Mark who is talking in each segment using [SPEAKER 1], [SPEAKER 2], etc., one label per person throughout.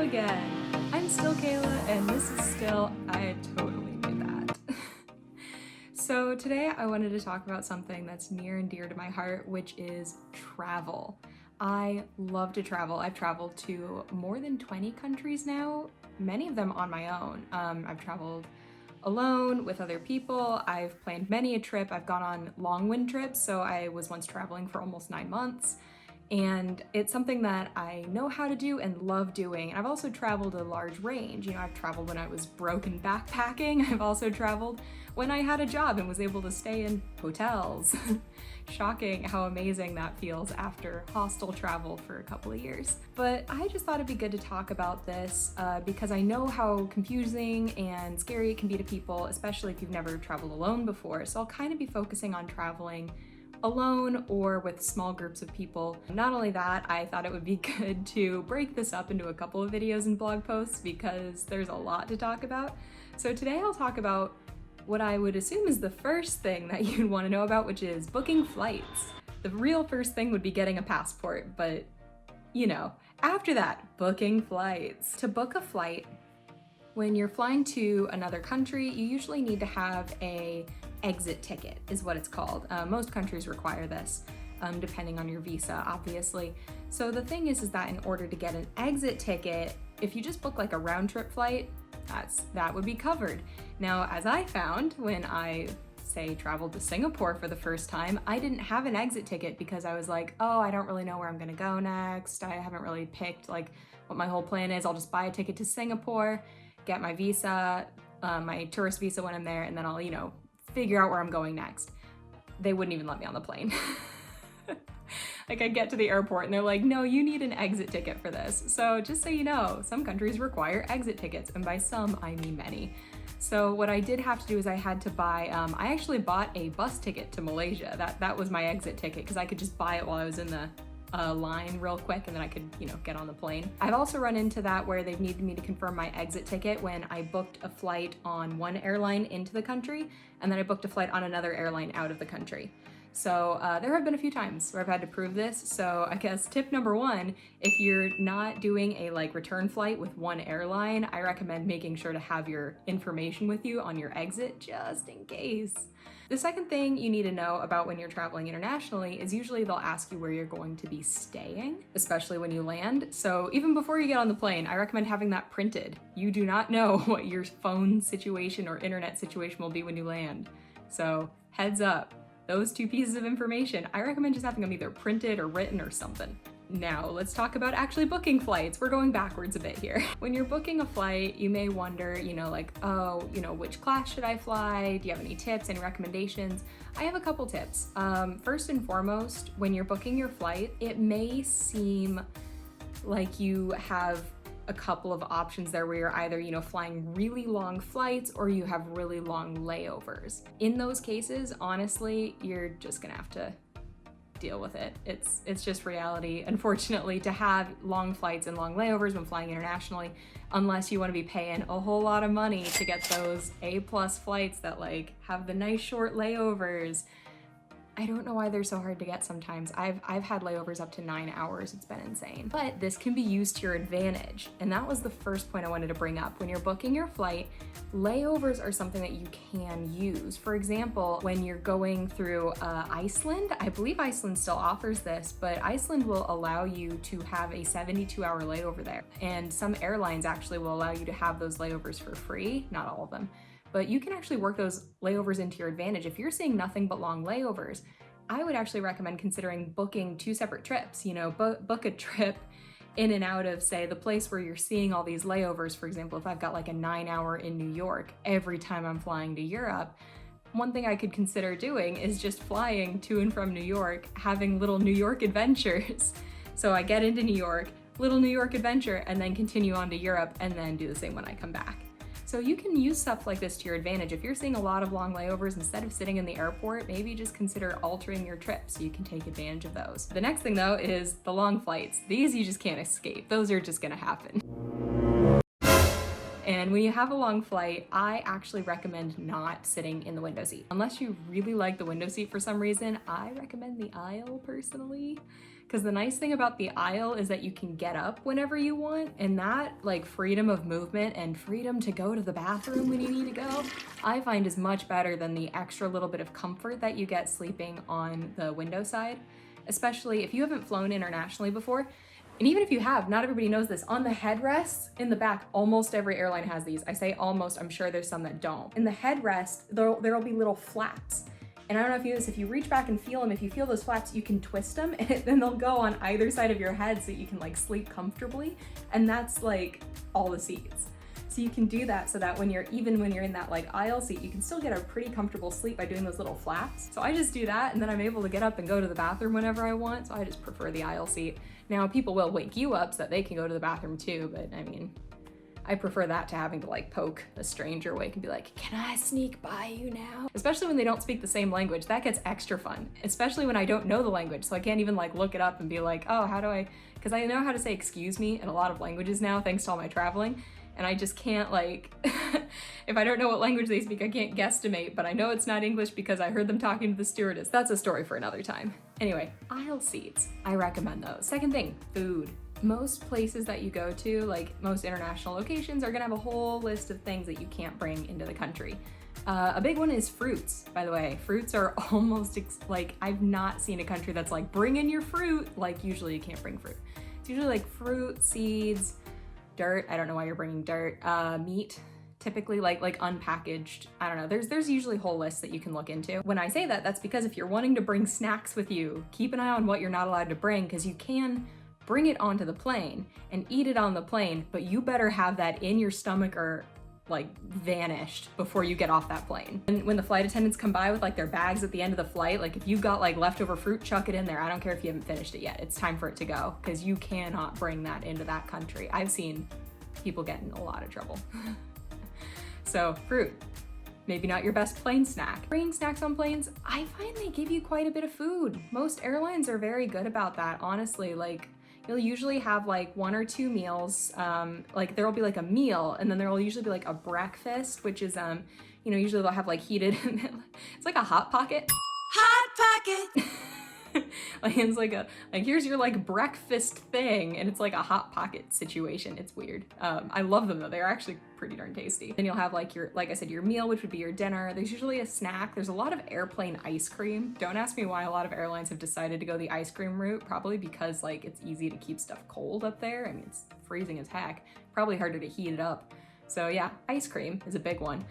[SPEAKER 1] again. I'm still Kayla, and this is still, I totally knew that. So today I wanted to talk about something that's near and dear to my heart, which is travel. I love to travel. I've traveled to more than 20 countries now, many of them on my own. I've traveled alone, with other people. I've planned many a trip. I've gone on long wind trips, so I was once traveling for almost 9 months. And it's something that I know how to do and love doing. I've also traveled a large range. I've traveled when I was broke and backpacking. I've also traveled when I had a job and was able to stay in hotels. Shocking how amazing that feels after hostel travel for a couple of years. But I just thought it'd be good to talk about this because I know how confusing and scary it can be to people, especially if you've never traveled alone before. So I'll kind of be focusing on traveling alone or with small groups of people. Not only that, I thought it would be good to break this up into a couple of videos and blog posts because there's a lot to talk about. So today I'll talk about what I would assume is the first thing that you'd want to know about, which is booking flights. The real first thing would be getting a passport, but after that, booking flights. To book a flight, when you're flying to another country, you usually need to have a exit ticket, is what it's called. Most countries require this, depending on your visa, obviously. So the thing is that in order to get an exit ticket, if you just book like a round trip flight, that would be covered. Now, as I found when I traveled to Singapore for the first time, I didn't have an exit ticket because I was like, oh, I don't really know where I'm gonna go next. I haven't really picked like what my whole plan is. I'll just buy a ticket to Singapore, get my visa, my tourist visa when I'm there, and then I'll, figure out where I'm going next. They wouldn't even let me on the plane. Like I get to the airport and they're like, no, you need an exit ticket for this. So just so you know, some countries require exit tickets, and by some, I mean many. So what I did have to do is I had to buy, I actually bought a bus ticket to Malaysia. That was my exit ticket because I could just buy it while I was in the line real quick and then I could, get on the plane. I've also run into that where they've needed me to confirm my exit ticket when I booked a flight on one airline into the country and then I booked a flight on another airline out of the country. So there have been a few times where I've had to prove this. So I guess tip number one, if you're not doing a return flight with one airline, I recommend making sure to have your information with you on your exit just in case. The second thing you need to know about when you're traveling internationally is usually they'll ask you where you're going to be staying, especially when you land. So even before you get on the plane, I recommend having that printed. You do not know what your phone situation or internet situation will be when you land. So heads up. Those two pieces of information, I recommend just having them either printed or written or something. Now, let's talk about actually booking flights. We're going backwards a bit here. When you're booking a flight, you may wonder, which class should I fly? Do you have any tips, any recommendations? I have a couple tips. First and foremost, when you're booking your flight, it may seem like you have a couple of options there where you're either, flying really long flights or you have really long layovers. In those cases, honestly, you're just gonna have to deal with it. It's just reality, unfortunately, to have long flights and long layovers when flying internationally, unless you want to be paying a whole lot of money to get those A+ flights that have the nice short layovers. I don't know why they're so hard to get sometimes. I've had layovers up to 9 hours. It's been insane. But this can be used to your advantage. And that was the first point I wanted to bring up. When you're booking your flight, layovers are something that you can use. For example, when you're going through Iceland, I believe Iceland still offers this, but Iceland will allow you to have a 72-hour layover there. And some airlines actually will allow you to have those layovers for free, not all of them. But you can actually work those layovers into your advantage. If you're seeing nothing but long layovers, I would actually recommend considering booking 2 separate trips. Book a trip in and out of, say, the place where you're seeing all these layovers. For example, if I've got a 9-hour in New York every time I'm flying to Europe, one thing I could consider doing is just flying to and from New York, having little New York adventures. So I get into New York, little New York adventure, and then continue on to Europe and then do the same when I come back. So you can use stuff like this to your advantage. If you're seeing a lot of long layovers, instead of sitting in the airport, maybe just consider altering your trip so you can take advantage of those. The next thing though is the long flights. These you just can't escape. Those are just gonna happen. And And when you have a long flight, I actually recommend not sitting in the window seat. Unless you really like the window seat for some reason, I recommend the aisle personally. Because the nice thing about the aisle is that you can get up whenever you want, and that like freedom of movement and freedom to go to the bathroom when you need to go, I find is much better than the extra little bit of comfort that you get sleeping on the window side, especially if you haven't flown internationally before. And even if you have, not everybody knows this. On the headrests in the back, almost every airline has these. I say almost, I'm sure there's some that don't. In the headrest, there'll be little flaps. And I don't know if you do this, if you reach back and feel them, if you feel those flaps, you can twist them and then they'll go on either side of your head so you can like sleep comfortably. And that's like all the seats. So you can do that so that even when you're in that like aisle seat, you can still get a pretty comfortable sleep by doing those little flaps. So I just do that, and then I'm able to get up and go to the bathroom whenever I want. So I just prefer the aisle seat. Now people will wake you up so that they can go to the bathroom too, but I mean, I prefer that to having to like poke a stranger awake and be like, can I sneak by you now? Especially when they don't speak the same language, that gets extra fun. Especially when I don't know the language, so I can't even like look it up and be like, oh, how do I, because I know how to say excuse me in a lot of languages now thanks to all my traveling. And I just can't like, if I don't know what language they speak, I can't guesstimate, but I know it's not English because I heard them talking to the stewardess. That's a story for another time. Anyway, aisle seats, I recommend those. Second thing, food. Most places that you go to, like most international locations, are gonna have a whole list of things that you can't bring into the country. A big one is fruits, by the way. Fruits are almost like, I've not seen a country that's like, bring in your fruit. Like usually you can't bring fruit. It's usually like fruit, seeds, dirt. I don't know why you're bringing dirt. Meat, typically like unpackaged. I don't know. There's usually whole lists that you can look into. When I say that, that's because if you're wanting to bring snacks with you, keep an eye on what you're not allowed to bring, because you can bring it onto the plane and eat it on the plane, but you better have that in your stomach or like vanished before you get off that plane. And when the flight attendants come by with like their bags at the end of the flight, like if you've got like leftover fruit, chuck it in there. I don't care if you haven't finished it yet. It's time for it to go, because you cannot bring that into that country. I've seen people get in a lot of trouble. So fruit, maybe not your best plane snack. Bringing snacks on planes, I find they give you quite a bit of food. Most airlines are very good about that, honestly. Like you'll usually have like 1 or 2 meals. Like there'll be like a meal, and then there'll usually be like a breakfast, which is, you know, usually they'll have like heated, it's like a Hot Pocket. Hot Pocket! Like it's like here's your like breakfast thing, and it's like a Hot Pocket situation. It's weird. I love them though. They're actually pretty darn tasty. Then you'll have like your, like I said, your meal, which would be your dinner. There's usually a snack. There's a lot of airplane ice cream. Don't ask me why a lot of airlines have decided to go the ice cream route. Probably because like it's easy to keep stuff cold up there. I mean, it's freezing as heck. Probably harder to heat it up. So yeah, ice cream is a big one.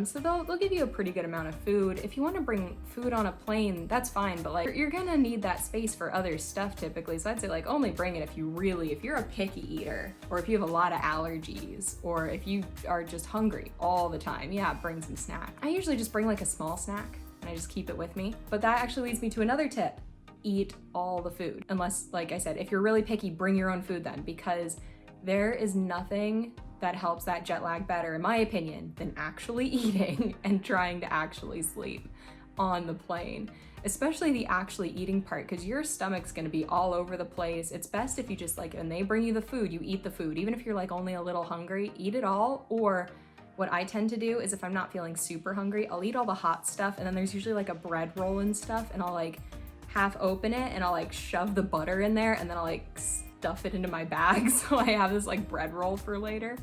[SPEAKER 1] So they'll give you a pretty good amount of food. If you want to bring food on a plane, that's fine, but like you're gonna need that space for other stuff typically. So I'd say like only bring it if you're a picky eater, or if you have a lot of allergies, or if you are just hungry all the time. Yeah, bring some snack. I usually just bring like a small snack and I just keep it with me. But that actually leads me to another tip. Eat all the food. Unless, like I said, if you're really picky, bring your own food then, because there is nothing that helps that jet lag better, in my opinion, than actually eating and trying to actually sleep on the plane. Especially the actually eating part, because your stomach's gonna be all over the place. It's best if you just like, when they bring you the food, you eat the food. Even if you're like only a little hungry, eat it all. Or what I tend to do is if I'm not feeling super hungry, I'll eat all the hot stuff, and then there's usually like a bread roll and stuff, and I'll like half open it and I'll like shove the butter in there, and then I'll like stuff it into my bag so I have this like bread roll for later.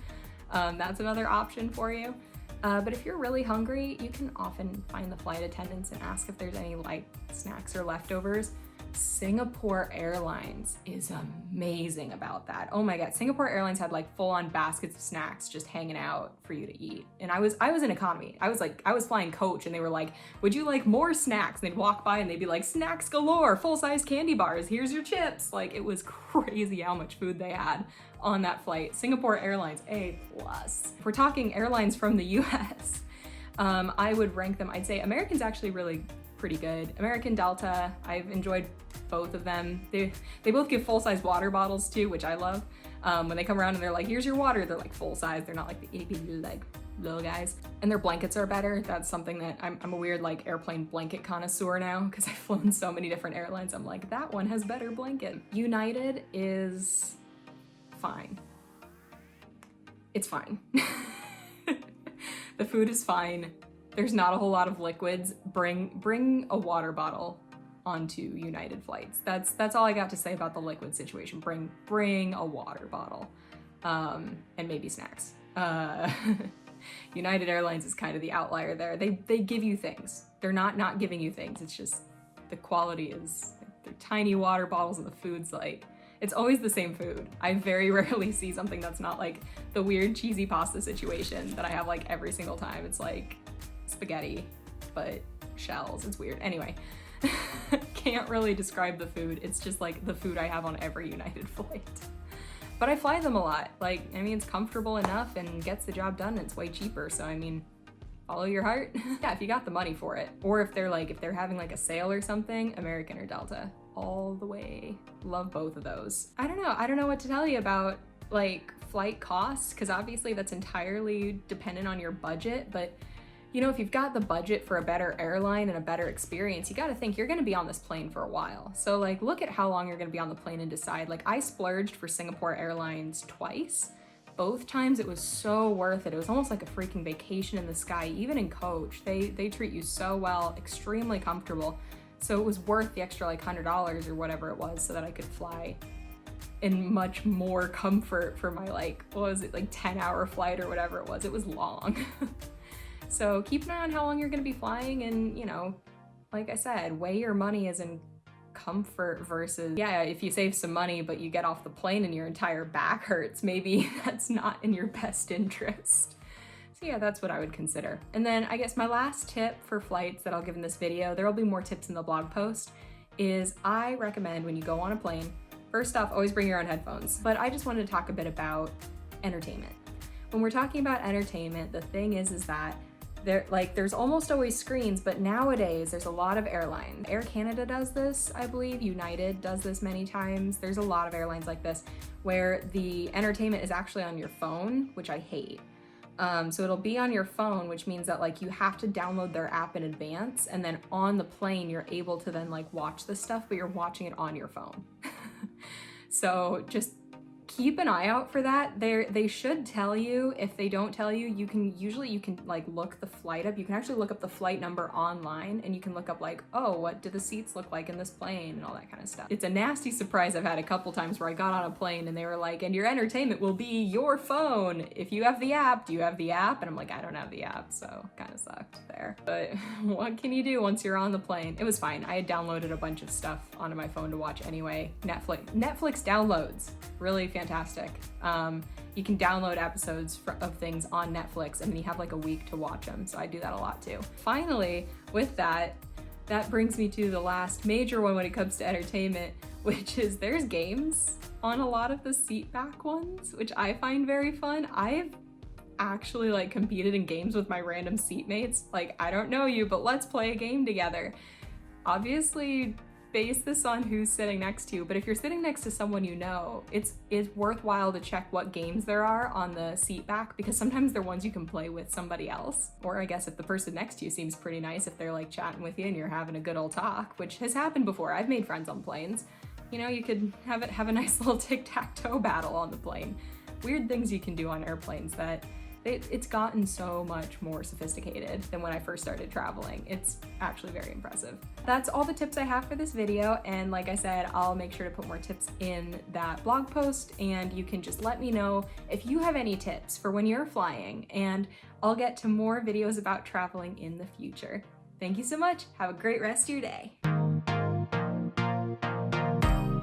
[SPEAKER 1] That's another option for you. But if you're really hungry, you can often find the flight attendants and ask if there's any light snacks or leftovers. Singapore Airlines is amazing about that. Oh my God, Singapore Airlines had like full-on baskets of snacks just hanging out for you to eat. And I was in economy. I was flying coach, and they were like, would you like more snacks? And they'd walk by and they'd be like, snacks galore, full-size candy bars, here's your chips. Like it was crazy how much food they had on that flight. Singapore Airlines, A+. If we're talking airlines from the US, I would rank them, I'd say American's actually really pretty good. American, Delta, I've enjoyed both of them. They both give full-size water bottles too, which I love. When they come around and they're like, here's your water, they're like full-size. They're not like the itty bitty like little guys. And their blankets are better. That's something that I'm a weird like airplane blanket connoisseur now, because I've flown so many different airlines. I'm like, that one has better blanket. United is fine. It's fine. The food is fine. There's not a whole lot of liquids. Bring a water bottle onto United flights. That's all I got to say about the liquid situation. Bring a water bottle, and maybe snacks. United Airlines is kind of the outlier there. They give you things. They're not giving you things. It's just the quality is, they're tiny water bottles and the food's like, it's always the same food. I very rarely see something that's not like the weird cheesy pasta situation that I have like every single time. It's like spaghetti, but shells. It's weird. Anyway, can't really describe the food. It's just like the food I have on every United flight. But I fly them a lot. Like, I mean, it's comfortable enough and gets the job done. And it's way cheaper. So, I mean, follow your heart. Yeah, if you got the money for it. Or if they're having like a sale or something, American or Delta. All the way. Love both of those. I don't know what to tell you about like flight costs, because obviously that's entirely dependent on your budget, but you know, if you've got the budget for a better airline and a better experience, you got to think you're going to be on this plane for a while. So like, look at how long you're going to be on the plane and decide. Like, I splurged for Singapore Airlines twice. Both times it was so worth it. It was almost like a freaking vacation in the sky. Even in coach, they treat you so well, extremely comfortable. So it was worth the extra like $100 or whatever it was so that I could fly in much more comfort for my like, what was it, like 10-hour flight or whatever it was. It was long. So keep an eye on how long you're gonna be flying, and you know, like I said, weigh your money as in comfort versus, yeah, if you save some money but you get off the plane and your entire back hurts, maybe that's not in your best interest. So yeah, that's what I would consider. And then I guess my last tip for flights that I'll give in this video, there'll be more tips in the blog post, is I recommend when you go on a plane, first off, always bring your own headphones. But I just wanted to talk a bit about entertainment. When we're talking about entertainment, the thing is that there's almost always screens, but nowadays there's a lot of airlines. Air Canada does this, I believe. United does this many times. There's a lot of airlines like this where the entertainment is actually on your phone, which I hate. So it'll be on your phone, which means that like you have to download their app in advance, and then on the plane you're able to then like watch this stuff, but you're watching it on your phone. So just keep an eye out for that. They should tell you. If they don't tell you, you can like look the flight up. You can actually look up the flight number online, and you can look up like, oh, what do the seats look like in this plane and all that kind of stuff. It's a nasty surprise I've had a couple times where I got on a plane and they were like, and your entertainment will be your phone. If you have the app, do you have the app? And I'm like, I don't have the app, so kind of sucked there. But what can you do once you're on the plane? It was fine. I had downloaded a bunch of stuff onto my phone to watch anyway. Netflix downloads, really fantastic. You can download episodes of things on Netflix, and then you have like a week to watch them. So I do that a lot too. Finally, with that brings me to the last major one when it comes to entertainment, which is there's games on a lot of the seat back ones, which I find very fun. I've actually like competed in games with my random seatmates. Like, I don't know you, but let's play a game together. Obviously, base this on who's sitting next to you, but if you're sitting next to someone you know, it's worthwhile to check what games there are on the seat back, because sometimes they're ones you can play with somebody else. Or I guess if the person next to you seems pretty nice, if they're like chatting with you and you're having a good old talk, which has happened before. I've made friends on planes. You know, you could have a nice little tic-tac-toe battle on the plane. Weird things you can do on airplanes that it's gotten so much more sophisticated than when I first started traveling. It's actually very impressive. That's all the tips I have for this video, and like I said, I'll make sure to put more tips in that blog post, and you can just let me know if you have any tips for when you're flying, and I'll get to more videos about traveling in the future. Thank you so much. Have a great rest of your day.